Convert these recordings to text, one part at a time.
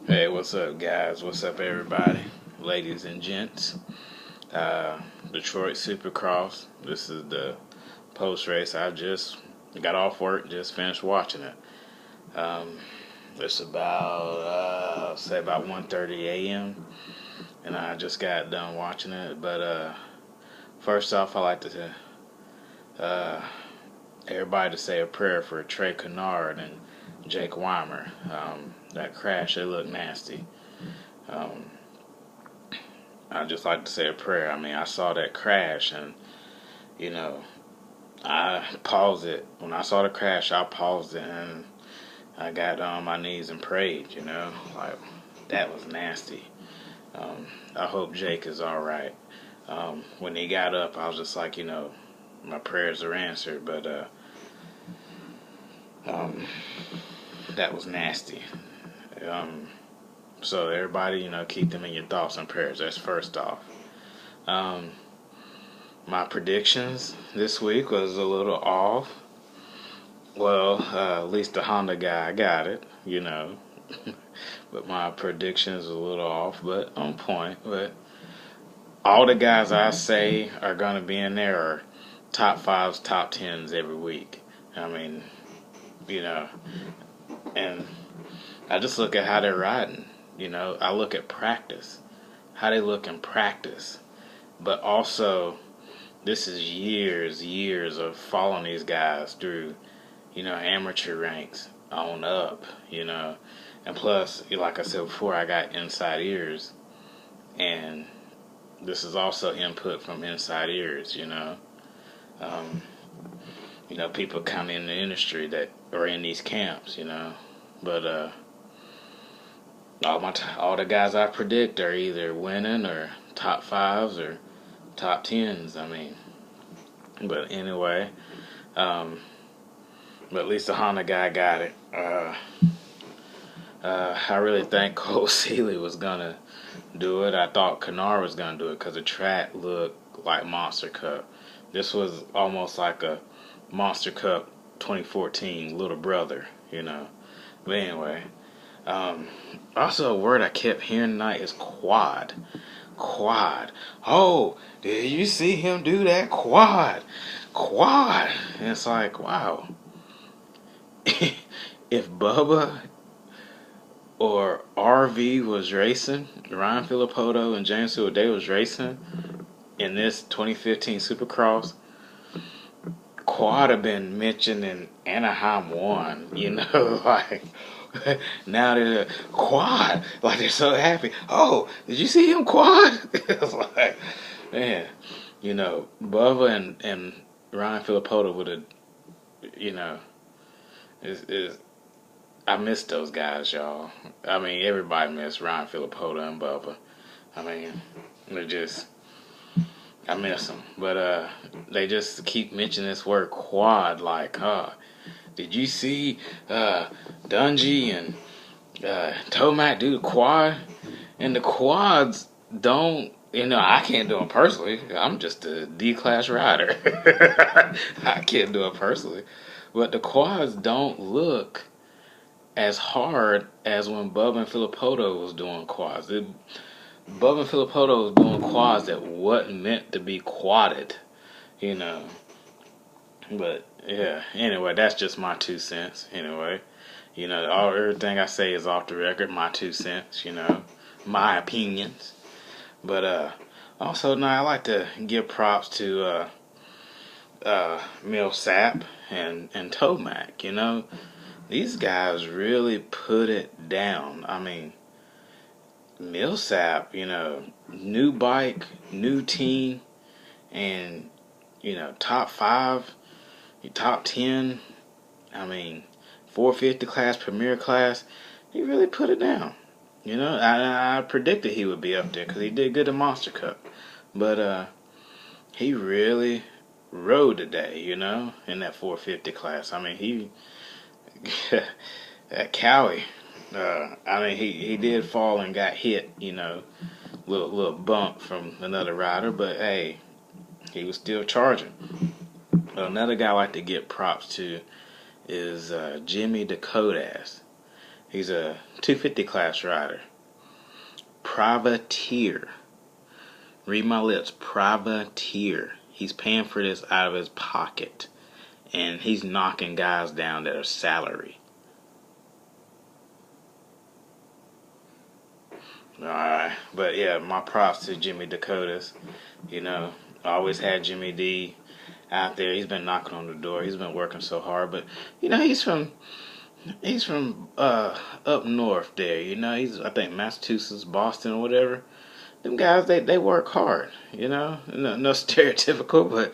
Hey, what's up, guys? What's up, everybody? Ladies and gents. Detroit Supercross. This is the post race. I just got off work, just finished watching it. It's about, say, about 1:30 a.m., and I just got done watching it. But first off, I like to everybody to say a prayer for Trey Canard and Jake Weimar. That crash, it looked nasty. Um, I just like to say a prayer. I mean, I saw that crash, and you know, I paused it. When I saw the crash, I paused it, and I got on my knees and prayed. Like that was nasty. I hope Jake is all right. When he got up, I was just like, my prayers are answered. But that was nasty. So everybody, keep them in your thoughts and prayers. That's first off. My predictions this week was a little off. Well, at least the Honda guy got it, but my predictions a little off, but on point. But all the guys I say are going to be in there are top fives, top tens every week. I mean, and I just look at how they're riding. I look at practice, how they look in practice. But also, this is years of following these guys through, amateur ranks on up, And plus, like I said before, I got inside ears. And this is also input from inside ears, people kind of in the industry that are in these camps, But all the guys I predict are either winning or top fives or top tens. I mean, but anyway, but at least the Honda guy got it. I really think Cole Seeley was gonna do it. I thought Canard was gonna do it because the track looked like Monster Cup. This was almost like a Monster Cup 2014 little brother, But anyway, also a word I kept hearing tonight is quad. Quad. Oh, did you see him do that? Quad. Quad. And it's like, wow. If Bubba or RV was racing, Ryan Filippoto and James Stewart, they was racing in this 2015 Supercross, Quad have been mentioned in Anaheim 1, like now they're Quad, like they're so happy. Oh, did you see him Quad? It's like, man, Bubba and Ryan Filippoto would have, is I miss those guys, y'all. I mean, everybody miss Ryan Filippoto and Bubba. I mean, I miss them. But they just keep mentioning this word quad, like, did you see Dungy and Tomac do the quad? And the quads don't, I can't do them personally. I'm just a D-class rider. I can't do it personally. But the quads don't look as hard as when Bubba and Filippoto was doing quads. Bubba and Filippoto was doing quads that wasn't meant to be quadded, But yeah, anyway, that's just my 2 cents. Anyway, everything I say is off the record. My 2 cents. My opinions. But also now I like to give props to Milsap and Tomac. These guys really put it down. I mean, Milsap, new bike, new team, and top 5, top 10. I mean, 450 class, premier class. He really put it down. I predicted he would be up there because he did good in Monster Cup, but he really rode today. In that 450 class. I mean, he that Cowie. He did fall and got hit, little bump from another rider, but hey, he was still charging. Another guy I like to get props to is Jimmy Dakotas. He's a 250 class rider. Privateer. Read my lips. Privateer. He's paying for this out of his pocket. And he's knocking guys down that are salary. Alright. But yeah, my props to Jimmy Dakotas. You know, I always had Jimmy D out there. He's been knocking on the door. He's been working so hard. But, you know, he's from up north there. You know, he's, I think, Massachusetts, Boston, or whatever. Them guys, they work hard. You know, no stereotypical, but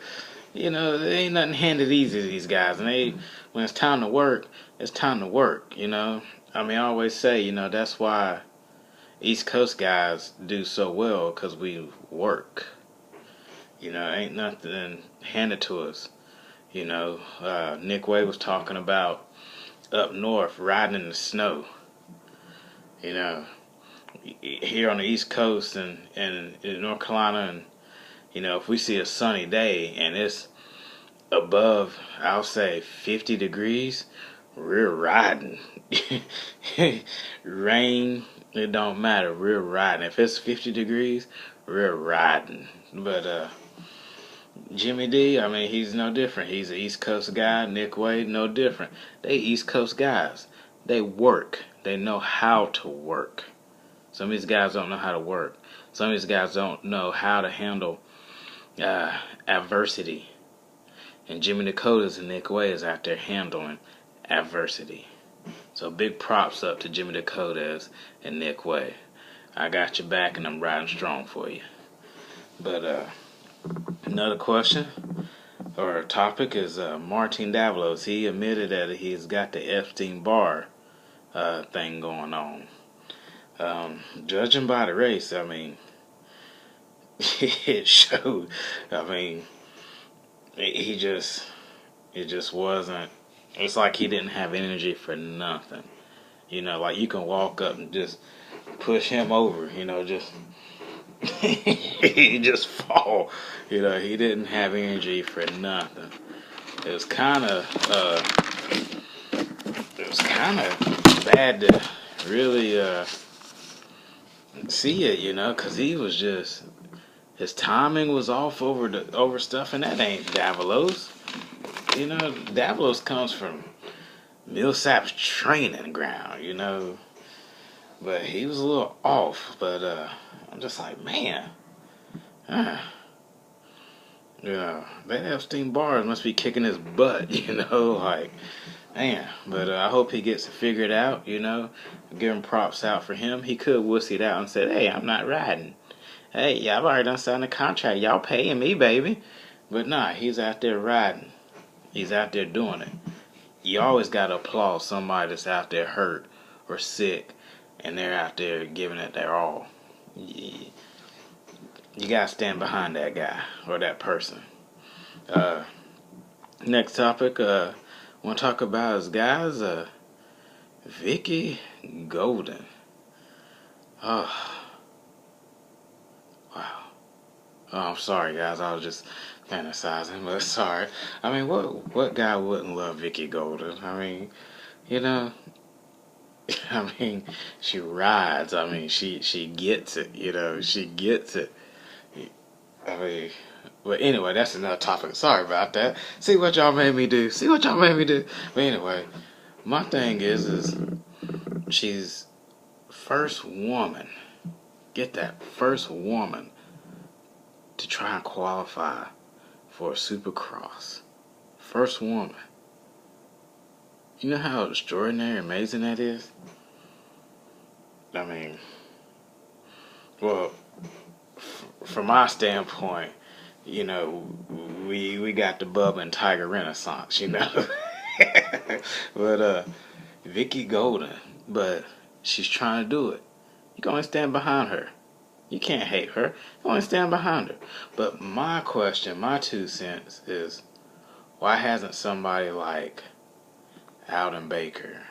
you know, there ain't nothing handed easy to these guys. And when it's time to work, it's time to work. You know, I mean, I always say, you know, that's why East Coast guys do so well, because we work. You know, ain't nothing handed to us. You know, Nick Way was talking about up north riding in the snow. You know, here on the East Coast and in North Carolina, and you know, if we see a sunny day and it's above, I'll say 50 degrees, we're riding. Rain, it don't matter, we're riding. If it's 50 degrees, we're riding. But Jimmy D, I mean, he's no different. He's an East Coast guy. Nick Wade, no different. They East Coast guys. They work. They know how to work. Some of these guys don't know how to work. Some of these guys don't know how to handle adversity. And Jimmy Dakotas and Nick Way is out there handling adversity. So big props up to Jimmy Dakotas and Nick Way. I got your back and I'm riding strong for you. But another question or topic is Martin Davos. He admitted that he's got the Epstein Barr thing going on. Judging by the race, I mean, it showed. I mean, it just wasn't. It's like he didn't have energy for nothing. You know, like you can walk up and just push him over. You know, just he just fall. You know, he didn't have energy for nothing. It was kind of bad to really see it, you know, because he was just, his timing was off over stuff, and that ain't Davos. You know, Davos comes from Milsap's training ground, you know, but he was a little off. But I'm just like, man, you know, that Epstein Barr must be kicking his butt, you know, like, man. But I hope he gets it figured out, you know. Give him props out for him. He could wussy it out and said, hey, I'm not riding. Hey, y'all already done signed a contract. Y'all paying me, baby. But nah, he's out there riding. He's out there doing it. You always got to applaud somebody that's out there hurt or sick, and they're out there giving it their all. You got to stand behind that guy or that person. Next topic, I want to talk about is, guys, Vicky Golden. Oh, wow. Oh, I'm sorry, guys. I was just fantasizing, but sorry. I mean, what guy wouldn't love Vicky Golden? I mean, you know, I mean, she rides. I mean, she gets it. You know, she gets it. I mean, but anyway, that's another topic. Sorry about that. See what y'all made me do. But anyway, my thing is she's first woman. Get that, first woman to try and qualify for a Supercross. First woman. You know how extraordinary, amazing that is? I mean, well, from my standpoint, you know, we got the Bubba and Tiger Renaissance, you know. But Vicky Golden, but she's trying to do it. You can only stand behind her. You can't hate her. You only stand behind her. But my question, my 2 cents is, why hasn't somebody like Alden Baker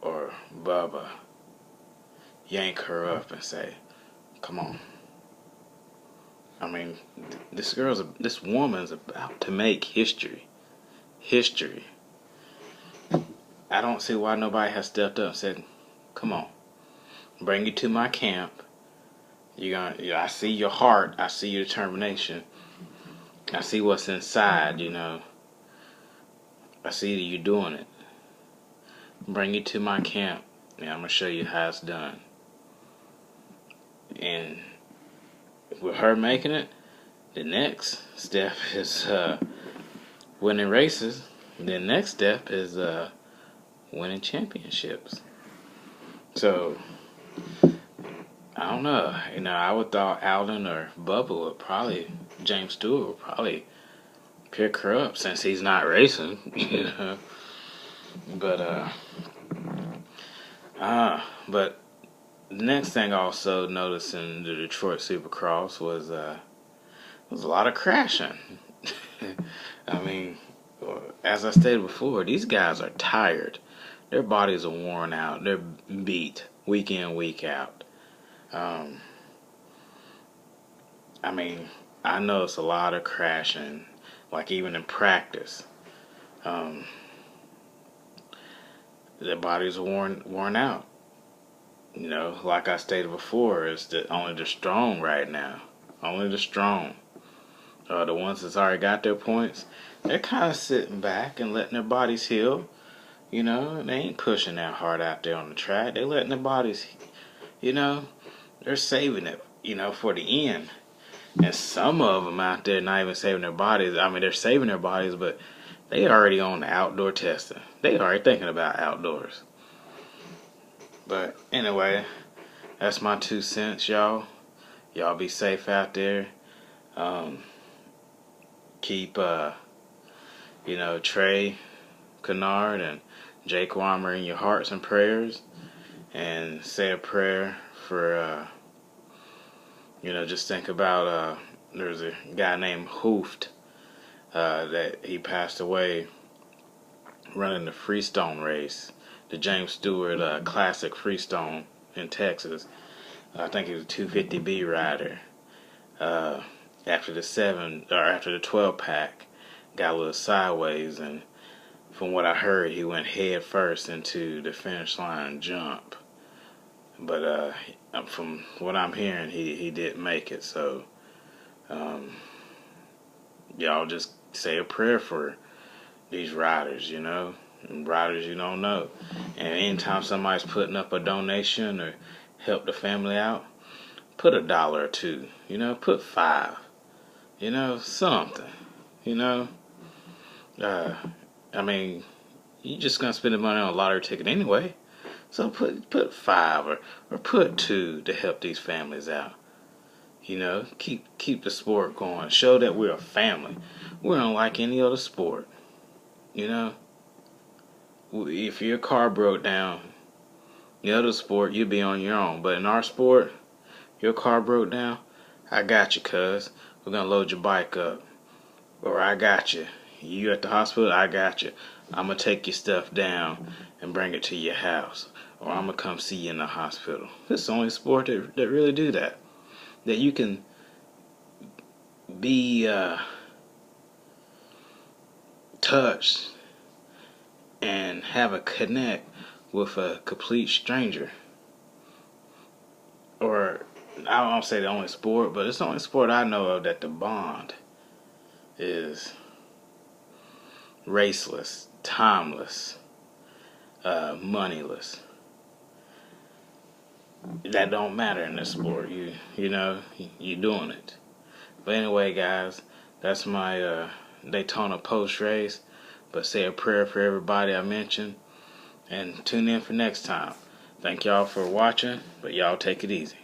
or Bubba yank her up and say, come on. I mean, this woman's about to make history. History. I don't see why nobody has stepped up and said, "Come on, bring you to my camp. I see your heart. I see your determination. I see what's inside. I see that you're doing it. Bring you to my camp, and I'm gonna show you how it's done." And with her making it, the next step is winning races. The next step is winning championships. So I don't know. I would thought Alden or Bubba James Stewart would probably pick her up since he's not racing. But but the next thing I also noticed in the Detroit Supercross was a lot of crashing. I mean, as I stated before, these guys are tired. Their bodies are worn out. They're beat week in, week out. I mean, I noticed a lot of crashing, like even in practice. Their bodies are worn out. Like I stated before, it's only the strong right now. Only the strong. The ones that's already got their points, they're kind of sitting back and letting their bodies heal. They ain't pushing that hard out there on the track. They're letting their bodies, they're saving it, for the end. And some of them out there not even saving their bodies. I mean, they're saving their bodies, but they already on the outdoor testing. They already thinking about outdoors. But anyway, that's my 2 cents, y'all. Y'all be safe out there. Keep, Trey Canard and Jake Weimar in your hearts and prayers. And say a prayer for, just think about, there's a guy named Hooft that he passed away running the Freestone race, the James Stewart Classic Freestone in Texas. I think he was a 250B rider. After the 12 pack, got a little sideways, and from what I heard, he went head first into the finish line jump. But from what I'm hearing, he didn't make it. So y'all just say a prayer for these riders, and riders you don't know. And anytime somebody's putting up a donation or help the family out, put $1 or $2, put $5, something, I mean, you just gonna spend the money on a lottery ticket anyway, so put $5 or put $2 to help these families out. Keep the sport going. Show that we're a family. We're unlike any other sport. If your car broke down, the other sport, you'd be on your own. But in our sport, your car broke down, I got you, cuz. We're going to load your bike up. Or I got you. You at the hospital, I got you. I'm going to take your stuff down and bring it to your house. Or I'm going to come see you in the hospital. This is the only sport that really do that. That you can be touched and have a connect with a complete stranger. Or, I don't say the only sport, but it's the only sport I know of that the bond is raceless, timeless, moneyless. That don't matter in this sport. You're doing it. But anyway, guys, that's my Daytona post race. But say a prayer for everybody I mentioned, and tune in for next time. Thank y'all for watching, but y'all take it easy.